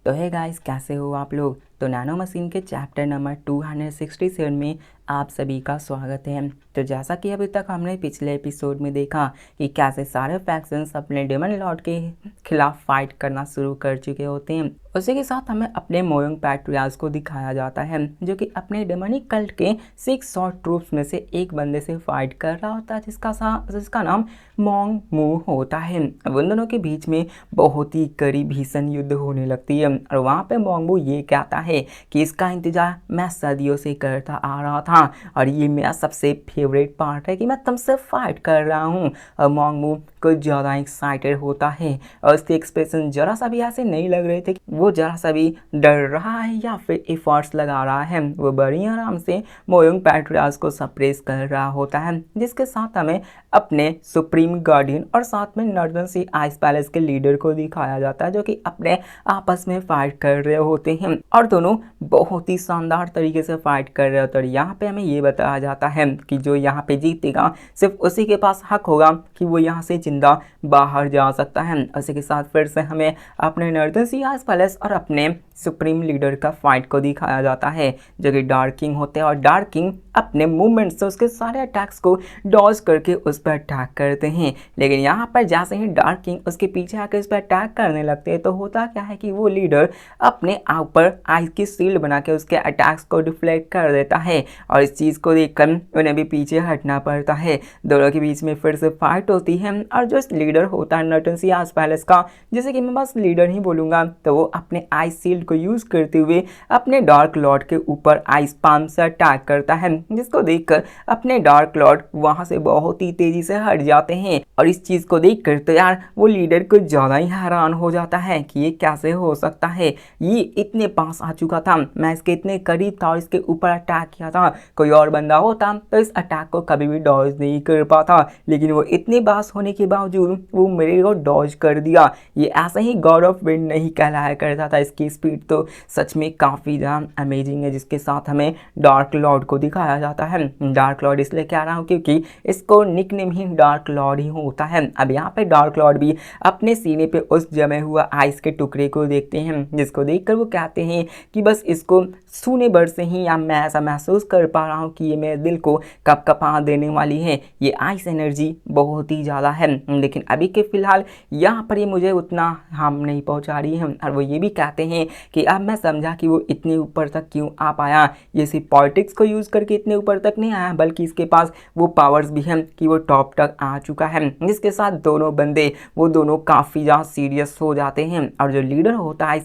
तो है गाइस, कैसे हो आप लोग। तो नैनो मशीन के चैप्टर नंबर 267 में आप सभी का स्वागत है। तो जैसा कि अभी तक हमने पिछले एपिसोड में देखा कि कैसे सारे फैक्शंस अपने डेमन लॉर्ड के खिलाफ फाइट करना शुरू कर चुके होते हैं। उसी के साथ हमें अपने मोयोंग पैट्रियार्च को दिखाया जाता है, जो कि अपने डेमोनिक कल्ट के 6 शॉर्ट ट्रूप्स में से एक बंदे से फाइट कर रहा होता है, जिसका नाम मोंग मू होता है। अब उन दोनों के बीच में बहुत ही कड़ी भीषण युद्ध होने लगती है और वहाँ पे मोंग मू ये कहता है कि इसका इंतजार मैं सदियों से करता आ रहा था और ये मेरा सबसे फेवरेट पार्ट है कि मैं तुमसे फाइट कर रहा हूँ। और मोंग मू कुछ ज़्यादा एक्साइटेड होता है और उसके एक्सप्रेशन जरा सा भी ऐसे नहीं लग रहे थे कि वो जरा सा भी डर रहा है या फिर एफर्ट्स लगा रहा है। वो बड़ी आराम से मोयोंग पैट्रियार्च को सप्रेस कर रहा होता है, जिसके साथ हमें अपने सुप्रीम गार्डियन और साथ में नॉर्दर्न सी आइस पैलेस के लीडर को दिखाया जाता है, जो कि अपने आपस में फाइट कर रहे होते हैं और दोनों बहुत ही शानदार तरीके से फाइट कर रहे होते हैं। और यहाँ पे हमें ये बताया जाता है कि जो यहाँ पे जीतेगा सिर्फ उसी के पास हक होगा कि वो यहाँ से जिंदा बाहर जा सकता है। उसी के साथ फिर से हमें अपने नॉर्दर्न सी आइस पैलेस और अपने सुप्रीम लीडर का फाइट को दिखाया जाता है, जो कि डार्क किंग होते हैं। और डार्क किंग अपने मूवमेंट से उसके सारे अटैक्स को डॉज करके उस पर अटैक करते हैं। लेकिन यहाँ पर जैसे ही डार्क किंग उसके पीछे आकर उस पर अटैक करने लगते हैं तो होता क्या है कि वो लीडर अपने ऊपर आइस की शील्ड बना के उसके अटैक्स को डिफ्लेक्ट कर देता है और इस चीज़ को देखकर उन्हें भी पीछे हटना पड़ता है। दोनों के बीच में फिर से फाइट होती है और जो लीडर होता है नॉर्दर्न सी आइस पैलेस का, जैसे कि मैं बस लीडर ही बोलूँगा, तो वो अपने आइस शील्ड को यूज़ करते हुए अपने डार्क लॉर्ड के ऊपर आइस पाम से अटैक करता है, जिसको देखकर अपने डार्क लॉर्ड वहां से बहुत ही तेजी से हट जाते हैं। और इस चीज को देखकर तो यार वो लीडर को ज्यादा ही हैरान हो जाता है कि ये कैसे हो सकता है, ये इतने पास आ चुका था, मैं इसके इतने करीब था और इसके ऊपर अटैक किया था। कोई और बंदा होता तो इस अटैक को कभी भी डॉज नहीं कर पाता, लेकिन वो इतने पास होने के बावजूद वो मेरे को डॉज कर दिया। ये ऐसा ही गॉड ऑफ विंड नहीं कहलाया करता था। इसकी स्पीड तो सच में काफ़ी ज़्यादा अमेजिंग है, जिसके साथ हमें डार्क लॉर्ड को दिखाया जाता है। डार्क लॉर्ड इसलिए कह रहा हूँ क्योंकि इसको निकनेम ही डार्क लॉर्ड ही होता है। अब यहाँ पे डार्क लॉर्ड भी अपने सीने पे उस जमे हुआ आइस के टुकड़े को देखते हैं, जिसको देखकर वो कहते हैं कि बस इसको छूने भर से ही या मैं ऐसा महसूस कर पा रहा हूँ कि ये मेरे दिल को कपकपा देने वाली है। ये आइस एनर्जी बहुत ही ज़्यादा है, लेकिन अभी के फिलहाल यहाँ पर ये मुझे उतना हार्म नहीं पहुँचा रही है। और वो ये भी कहते हैं कि अब मैं समझा कि वो इतने ऊपर तक क्यों आ पाया। ये सिर्फ पॉलिटिक्स को यूज़ करके इतने ऊपर तक नहीं आया, बल्कि इसके पास वो पावर्स भी हैं कि वो टॉप तक आ चुका है। जिसके साथ दोनों बंदे वो दोनों काफ़ी ज़्यादा सीरियस हो जाते हैं। और जो लीडर होता है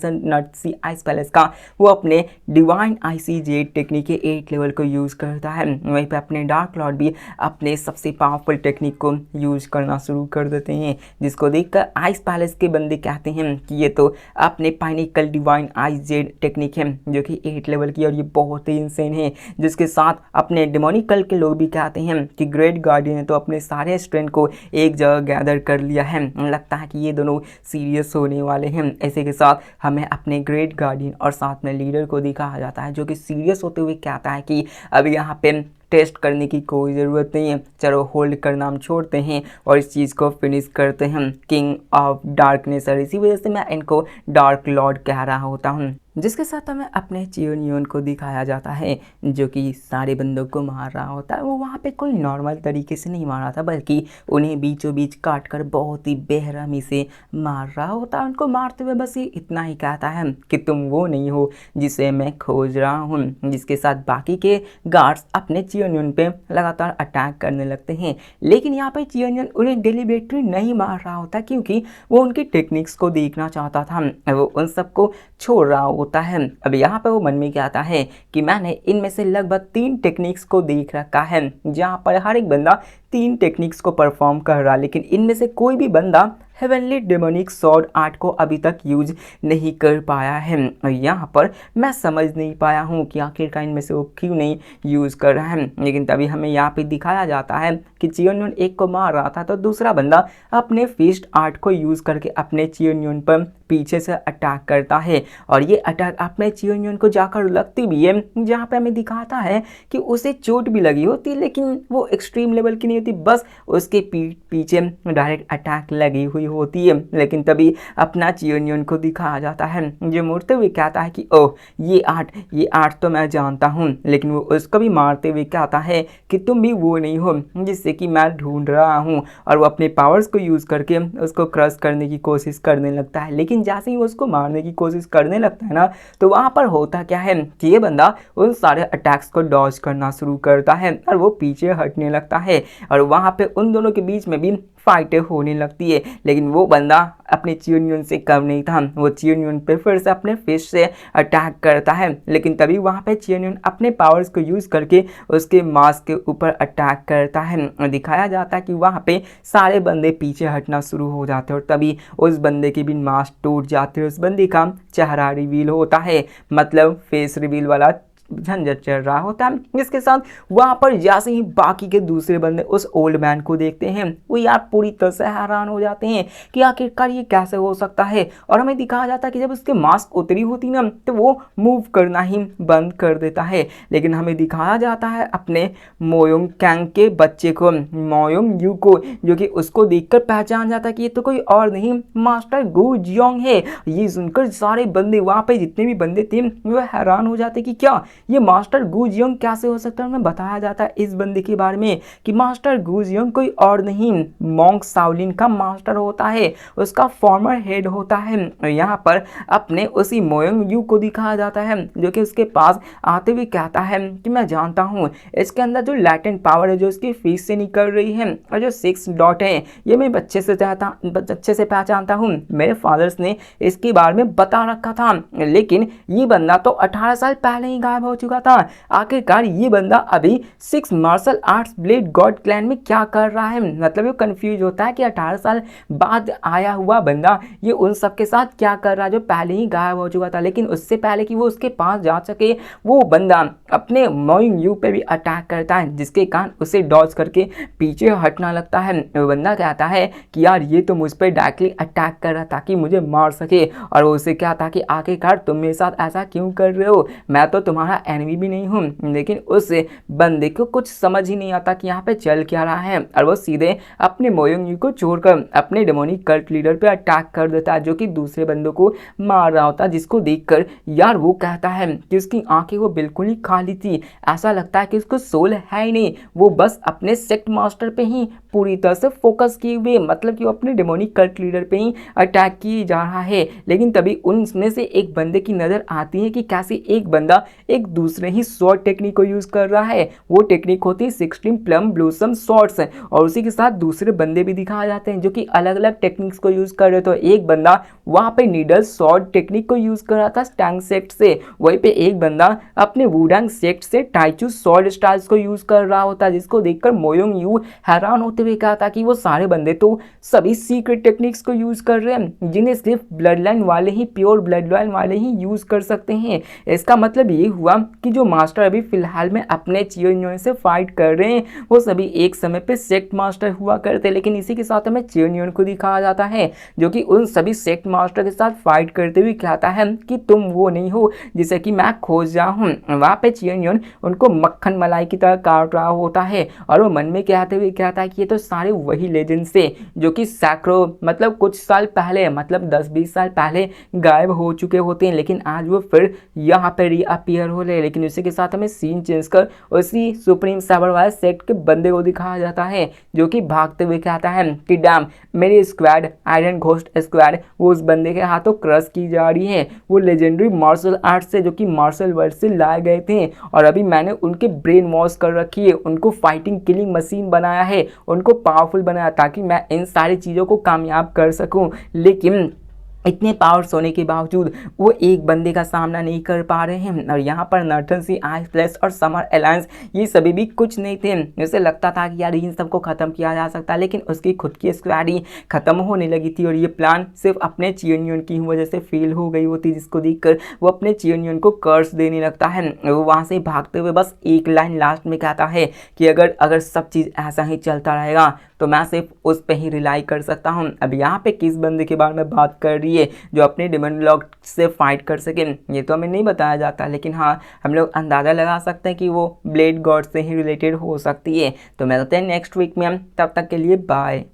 आइस पैलेस का, वो अपने डिवाइन आईसीजेड टेक्निक के 8 लेवल को यूज़ करता है। वहीं पे अपने डार्क लॉर्ड भी अपने सबसे पावरफुल टेक्निक को यूज़ करना शुरू कर देते हैं, जिसको देखकर आइस पैलेस के बंदे कहते हैं कि ये तो अपने पाइनिकल डिवाइन आईजेड टेक्निक है, जो कि 8 लेवल की और ये बहुत ही इंसेन है। जिसके साथ अपने डेमोनिकल के लोग भी कहते हैं कि ग्रेट गार्डियन ने तो अपने सारे स्ट्रेंथ को एक जगह गैदर कर लिया है, लगता है कि ये दोनों सीरियस होने वाले हैं। ऐसे के साथ हमें अपने ग्रेट गार्डियन और साथ में लीडर को दिखाया जाता है, जो कि सीरियस होते हुए कहता है कि अब यहाँ पे टेस्ट करने की कोई ज़रूरत नहीं है, चलो होल्ड करना हम छोड़ते हैं और इस चीज़ को फिनिश करते हैं। किंग ऑफ डार्कनेस, और इसी वजह से मैं इनको डार्क लॉर्ड कह रहा होता हूँ। जिसके साथ हमें अपने चियोनियन को दिखाया जाता है, जो कि सारे बंदों को मार रहा होता है। वो वहाँ पे कोई नॉर्मल तरीके से नहीं मार रहा था, बल्कि उन्हें बीचों बीच काट कर बहुत ही बेरहमी से मार रहा होता है। उनको मारते हुए बस ये इतना ही कहता है कि तुम वो नहीं हो जिसे मैं खोज रहा हूँ। जिसके साथ बाकी के गार्ड्स अपने चियोनियन पे लगातार अटैक करने लगते हैं, लेकिन यहाँ पे चियोनियन उन्हें डेलिबरेटली नहीं मार रहा होता, क्योंकि वो उनकी टेक्निक्स को देखना चाहता था। वो उन सबको छोड़ रहा होता है। अब यहाँ पे वो मन में कहता है कि मैंने इनमें से लगभग 3 टेक्निक्स को देख रखा है, जहाँ पर हर एक बंदा 3 टेक्निक्स को परफॉर्म कर रहा, लेकिन इनमें से कोई भी बंदा हेवनली डेमोनिक सॉर्ड आर्ट को अभी तक यूज नहीं कर पाया है। और यहाँ पर मैं समझ नहीं पाया हूँ कि आखिरकार इनमें से वो क्यों नहीं यूज़ कर रहा है। लेकिन तभी हमें यहाँ पे दिखाया जाता है कि चियोनियन एक को मार रहा था, तो दूसरा बंदा अपने फिस्ट आर्ट को यूज़ करके अपने चियोनियन पर पीछे से अटैक करता है और ये अटैक अपने चियोन को जाकर लगती भी है, जहाँ पे हमें दिखाता है कि उसे चोट भी लगी होती है लेकिन वो एक्सट्रीम लेवल की नहीं होती, बस उसके पीछे डायरेक्ट अटैक लगी हुई होती है। लेकिन तभी अपना चियोन को दिखाया जाता है जो मुड़ते हुए कहता है कि ओह ये आर्ट तो मैं जानता हूँ, लेकिन वो उसको भी मारते हुए कहता है कि तुम भी वो नहीं हो जिससे कि मैं ढूंढ रहा हूँ, और वो अपने पावर्स को यूज़ करके उसको क्रश करने की कोशिश करने लगता है। लेकिन जैसे ही वो उसको मारने की कोशिश करने लगता है ना, तो वहाँ पर होता क्या है कि ये बंदा उन सारे अटैक्स को डॉज करना शुरू करता है और वो पीछे हटने लगता है और वहाँ पे उन दोनों के बीच में भी फाइटें होने लगती है। लेकिन वो बंदा अपने चियोन से कम नहीं था, वो चियोन पे फिर से अपने फिश से अटैक करता है। लेकिन तभी वहाँ पे चियोन अपने पावर्स को यूज़ करके उसके मास्क के ऊपर अटैक करता है। दिखाया जाता है कि वहाँ पे सारे बंदे पीछे हटना शुरू हो जाते हैं और तभी उस बंदे की भी मास्क टूट जाती है, उस बंदे का चेहरा रिवील होता है, मतलब फेस रिवील वाला झंझट चल रहा होता है। जिसके साथ वहां पर जैसे ही बाकी के दूसरे बंदे उस ओल्ड मैन को देखते हैं, वो यार पूरी तरह से हैरान हो जाते हैं कि आखिरकार ये कैसे हो सकता है। और हमें दिखाया जाता है कि जब उसके मास्क उतरी होती ना, तो वो मूव करना ही बंद कर देता है। लेकिन हमें दिखाया जाता है अपने मोयोंग कैंग के बच्चे को, मोयोंग यू को, जो कि उसको देखकर पहचान जाता है कि ये तो कोई और नहीं मास्टर गू जियोंग है। ये सुनकर सारे बंदे, वहां पे जितने भी बंदे थे, वो हैरान हो जाते कि क्या ये मास्टर गू जियोंग कैसे हो सकता है। हमें बताया जाता है इस बंदे के बारे में कि मास्टर गू जियोंग कोई और नहीं मोंग शाओलिन का मास्टर होता है, उसका फॉर्मर हेड होता है। यहाँ पर अपने उसी मोयोंग यू को दिखाया जाता है जो कि उसके पास आते हुए कहता है कि मैं जानता हूँ इसके अंदर जो लैटेंट पावर है जो उसकी फीस से निकल रही है और जो 6 डॉट है, ये मैं अच्छे से पहचानता हूँ। मेरे फादर्स ने इसके बारे में बता रखा था, लेकिन ये बंदा तो 18 साल पहले ही गायब हो चुका था। आखिरकार ये बंदा अभी 6 martial arts blade god clan में क्या कर रहा है। मतलब वो कंफ्यूज होता है कि 18 साल बाद आया हुआ बंदा ये उन सब के साथ क्या कर रहा है जो पहले ही गायब हो चुका था। लेकिन उससे पहले कि वो उसके पास जा सके, वो बंदा अपने मोइंग यू पे भी अटैक करता है, जिसके कारण उसे डॉज करके पीछे हटना लगता है। वो बंदा कहता है कि यार ये तो मुझ पर डायरेक्टली अटैक कर रहा था कि मुझे मार सके, और वो उसे कहता कि आखिरकार तुम मेरे साथ ऐसा क्यों कर रहे हो, मैं तो तुम्हारा एनिमी भी नहीं हूँ। लेकिन उस बंदे को कुछ समझ ही नहीं आता कि यहाँ पे चल क्या रहा है, और वो सीधे अपने मोयोंग यू को छोड़कर अपने डेमोनिक कल्ट लीडर पे अटैक कर देता है जो कि दूसरे बंदों को मार रहा होता है। जिसको देखकर यार वो कहता है कि उसकी आंखें वो बिल्कुल ही खाली थी, ऐसा लगता है कि उसको सोल है ही नहीं, वो बस अपने सेक्ट मास्टर पे ही पूरी तरह से फोकस किए हुए, मतलब कि वो अपने डेमोनिक कल्ट लीडर पे ही अटैक किए जा रहा है। लेकिन तभी उनमें से एक बंदे की नज़र आती है कि कैसे एक बंदा एक दूसरे ही शॉर्ट टेक्निक को यूज़ कर रहा है। वो टेक्निक होती है 16 प्लम ब्लूसम शॉर्ट्स, और उसी के साथ दूसरे बंदे भी दिखाए जाते हैं जो कि अलग अलग टेक्निक्स को यूज़ कर रहे। तो एक बंदा वहाँ पे नीडल शॉर्ट टेक्निक को यूज़ कर रहा था स्टैंग सेक्ट से, वहीं पे एक बंदा अपने वुडांग सेक्ट से टाइचू शॉर्ट स्टाइल्स को यूज़ कर रहा होता है। जिसको देखकर मोयोंग यू हैरान होते हुए कहा था कि वो सारे बंदे तो सभी सीक्रेट टेक्निक्स को यूज़ कर रहे हैं जिन्हें सिर्फ ब्लड लाइन वाले ही, प्योर ब्लड लाइन वाले ही यूज़ कर सकते हैं। इसका मतलब ये हुआ कि जो मास्टर अभी फिलहाल में अपने चियोनियन से फाइट कर रहे हैं वो सभी एक समय पे सेक्ट मास्टर हुआ करते। लेकिन इसी के साथ हमें चियोनियन को दिखाया जाता है जो कि उन सभी सेक्ट मास्टर के साथ फाइट करते हुए कहता है कि तुम वो नहीं हो जिसे कि मैं खोज रहा हूँ। वहाँ पे चियोनियन उनको मक्खन मलाई की तरह काट रहा होता है और वो मन में कहते हुए कहता है कि ये तो सारे वही लेजेंड्स थे जो कि सैकड़ों, मतलब कुछ साल पहले, मतलब 10-20 साल पहले गायब हो चुके होते हैं, लेकिन आज वो फिर यहाँ पे रीअपियर हो रहे। लेकिन उसी के साथ हमें सीन चेंज कर उसी सुप्रीम साइबर वाले सेट के बंदे को दिखाया जाता है जो कि भागते हुए कहता है कि डैम मेरी स्क्वाड आयरन घोस्ट स्क्वाड वो उस बंदे के हाथों क्रश की जा रही है। वो लेजेंडरी मार्शल आर्ट से जो कि मार्शल वर्ल्ड से लाए गए थे और अभी मैंने उनके ब्रेन वॉश कर रखी है, उनको फाइटिंग किलिंग मशीन बनाया है, उनको पावरफुल बनाया ताकि मैं इन सारी चीज़ों को कामयाब कर सकूं। लेकिन इतने पावर्स होने के बावजूद वो एक बंदे का सामना नहीं कर पा रहे हैं। और यहाँ पर नर्थन सी, आइस फ्लैश और समर अलायंस ये सभी भी कुछ नहीं थे। उसे लगता था कि यार इन सबको ख़त्म किया जा सकता है, लेकिन उसकी खुद की स्क्वाड ही ख़त्म होने लगी थी और ये प्लान सिर्फ अपने चियोनियन की वजह से फेल हो गई होती, जिसको देखकर वो अपने चियोनियन को कर्स देने लगता है। वो वहाँ से भागते हुए बस एक लाइन लास्ट में कहता है कि अगर सब चीज़ ऐसा ही चलता रहेगा तो मैं सिर्फ उस पर ही रिलाई कर सकता हूँ। अब यहाँ पे किस बंदे के बारे में बात कर रही है जो अपने डिमन लॉर्ड से फाइट कर सके, ये तो हमें नहीं बताया जाता, लेकिन हाँ हम लोग अंदाज़ा लगा सकते हैं कि वो ब्लेड गॉड से ही रिलेटेड हो सकती है। तो मिलते हैं नेक्स्ट वीक में, तब तक के लिए बाय।